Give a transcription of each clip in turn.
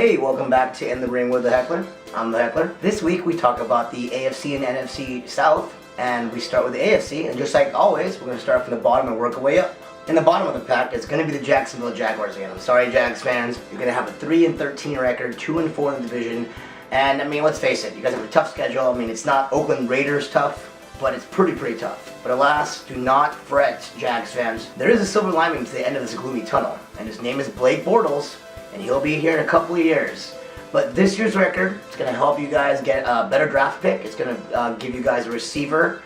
Hey, welcome back to In the Ring with the Heckler. I'm the Heckler. This week we talk about the AFC and NFC South, and we start with the AFC, and just like always, we're going to start from the bottom and work our way up. In the bottom of the pack, it's going to be the Jacksonville Jaguars again. I'm sorry, Jags fans. You're going to have a 3-13 record, 2-4 in the division, and I mean, let's face it, you guys have a tough schedule. I mean, it's not Oakland Raiders tough, but it's pretty tough. But alas, do not fret, Jags fans. There is a silver lining to the end of this gloomy tunnel, and his name is Blake Bortles, and he'll be here in a couple of years. But this year's record is going to help you guys get a better draft pick. It's going to give you guys a receiver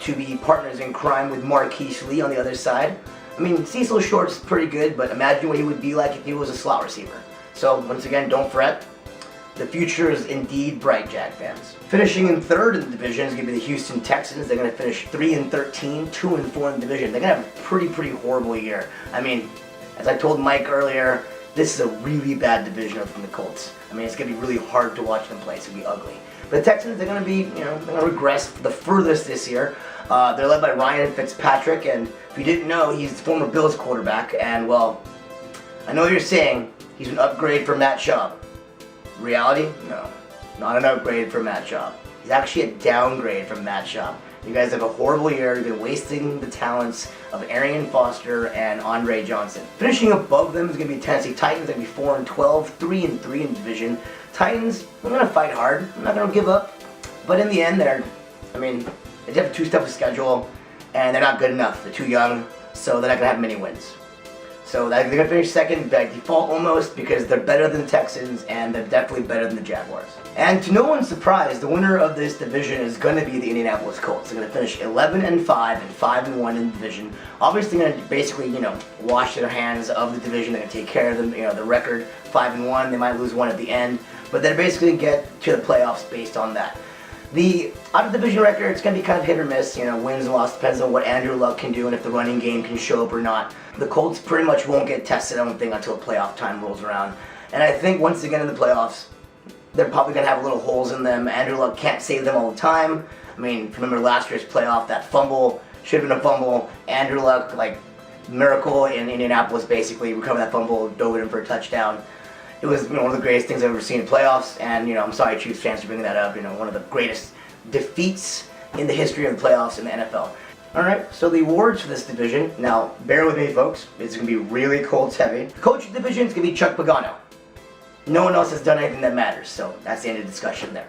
to be partners in crime with Marquise Lee on the other side. I mean, Cecil Short's pretty good, but imagine what he would be like if he was a slot receiver. So, once again, don't fret. The future is indeed bright, Jag fans. Finishing in third in the division is going to be the Houston Texans. They're going to finish 3-13, 2-4 in the division. They're going to have a pretty horrible year. I mean, as I told Mike earlier, this is a really bad division from the Colts. I mean, it's going to be really hard to watch them play. It's going to be ugly. But the Texans, they're going to be, they're going to regress the furthest this year. They're led by Ryan Fitzpatrick, and if you didn't know, he's the former Bills quarterback. And, well, I know you're saying he's an upgrade for Matt Schaub. Reality? No. Not an upgrade for Matt Schaub. He's actually a downgrade from Matt Schaub. You guys have a horrible year. You've been wasting the talents of Arian Foster and Andre Johnson. Finishing above them is going to be Tennessee Titans. They're going to be 4-12, 3-3 in the division. Titans, they're going to fight hard. I'm not going to give up. But in the end, they have a two-step schedule, and they're not good enough. They're too young, so they're not going to have many wins. So they're going to finish second by default almost because they're better than the Texans and they're definitely better than the Jaguars. And to no one's surprise, the winner of this division is going to be the Indianapolis Colts. They're going to finish 11-5 and 5-1 in the division. Obviously, they're going to basically, wash their hands of the division. They're going to take care of them. The record 5-1. They might lose one at the end, but they're basically get to the playoffs based on that. The out-of-division record, it's going to be kind of hit or miss. Wins and losses depends on what Andrew Luck can do and if the running game can show up or not. The Colts pretty much won't get tested, I don't think, until playoff time rolls around. And I think once again in the playoffs, they're probably going to have little holes in them. Andrew Luck can't save them all the time. I mean, remember last year's playoff, that fumble should have been a fumble. Andrew Luck, miracle in Indianapolis, basically recovered that fumble, dove it in for a touchdown. It was one of the greatest things I've ever seen in playoffs, and I'm sorry Chiefs fans for bringing that up. One of the greatest defeats in the history of the playoffs in the NFL. Alright, so the awards for this division, now bear with me folks, it's going to be really Colts heavy. The coach of the division is going to be Chuck Pagano. No one else has done anything that matters, so that's the end of the discussion there.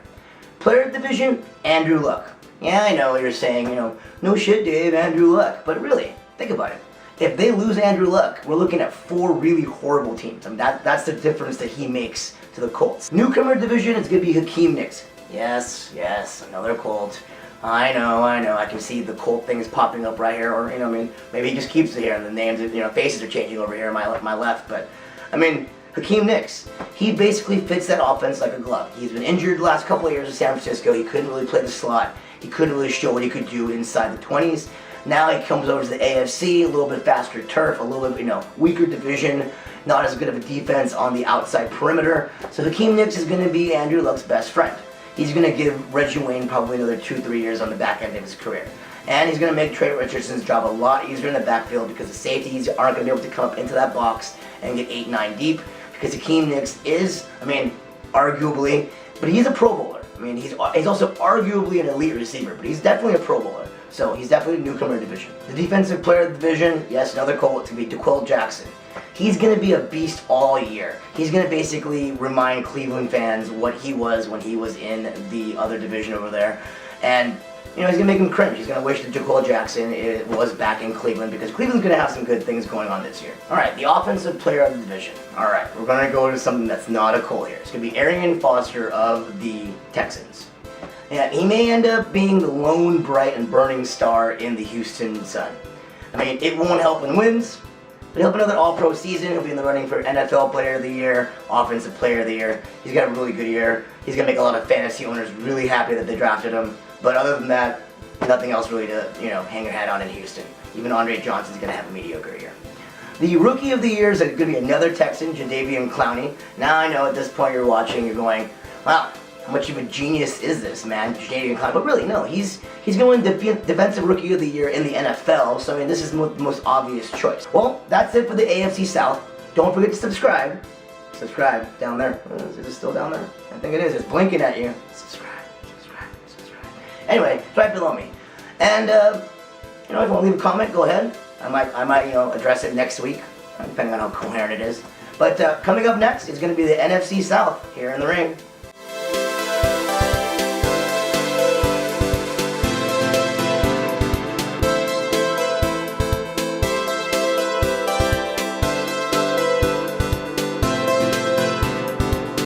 Player of the division, Andrew Luck. Yeah, I know you're saying, no shit Dave, Andrew Luck, but really, think about it. If they lose Andrew Luck, we're looking at 4 really horrible teams. I mean, that's the difference that he makes to the Colts. Newcomer division is going to be Hakeem Nicks. Yes, another Colt. I know, I can see the Colt things popping up right here, or, maybe he just keeps it here, and the names, faces are changing over here on my left, but, Hakeem Nicks, he basically fits that offense like a glove. He's been injured the last couple of years in San Francisco. He couldn't really play the slot. He couldn't really show what he could do inside the 20s. Now he comes over to the AFC, a little bit faster turf, a little bit, weaker division, not as good of a defense on the outside perimeter. So Hakeem Nicks is going to be Andrew Luck's best friend. He's going to give Reggie Wayne probably another 2-3 years on the back end of his career. And he's going to make Trey Richardson's job a lot easier in the backfield because the safeties aren't going to be able to come up into that box and get 8-9 deep. Because Hakeem Nicks is, arguably, but he's a Pro Bowler. He's also arguably an elite receiver, but he's definitely a Pro Bowler. So he's definitely a newcomer division. The defensive player of the division, yes, another Colt, it's going to be DeQuell Jackson. He's going to be a beast all year. He's going to basically remind Cleveland fans what he was when he was in the other division over there. And, he's going to make them cringe. He's going to wish that DeQuell Jackson was back in Cleveland because Cleveland's going to have some good things going on this year. Alright, the offensive player of the division. Alright, we're going to go to something that's not a Colt here. It's going to be Arian Foster of the Texans. Yeah, he may end up being the lone bright and burning star in the Houston Sun. It won't help in wins, but he'll have another all-pro season. He'll be in the running for NFL Player of the Year, Offensive Player of the Year. He's got a really good year. He's going to make a lot of fantasy owners really happy that they drafted him. But other than that, nothing else really to, hang your hat on in Houston. Even Andre Johnson's going to have a mediocre year. The Rookie of the Year is going to be another Texan, Jadeveon Clowney. Now I know at this point you're watching, you're going, wow, how much of a genius is this, man, Jadeveon Clowney? But really, no, he's going to win Defensive Rookie of the Year in the NFL, so this is the most obvious choice. Well, that's it for the AFC South. Don't forget to subscribe. subscribe down there. Is it still down there? I think it is. It's blinking at you. Subscribe. Anyway, it's right below me. And if you want to leave a comment, go ahead. I might address it next week, depending on how coherent it is. But coming up next is going to be the NFC South here in the ring.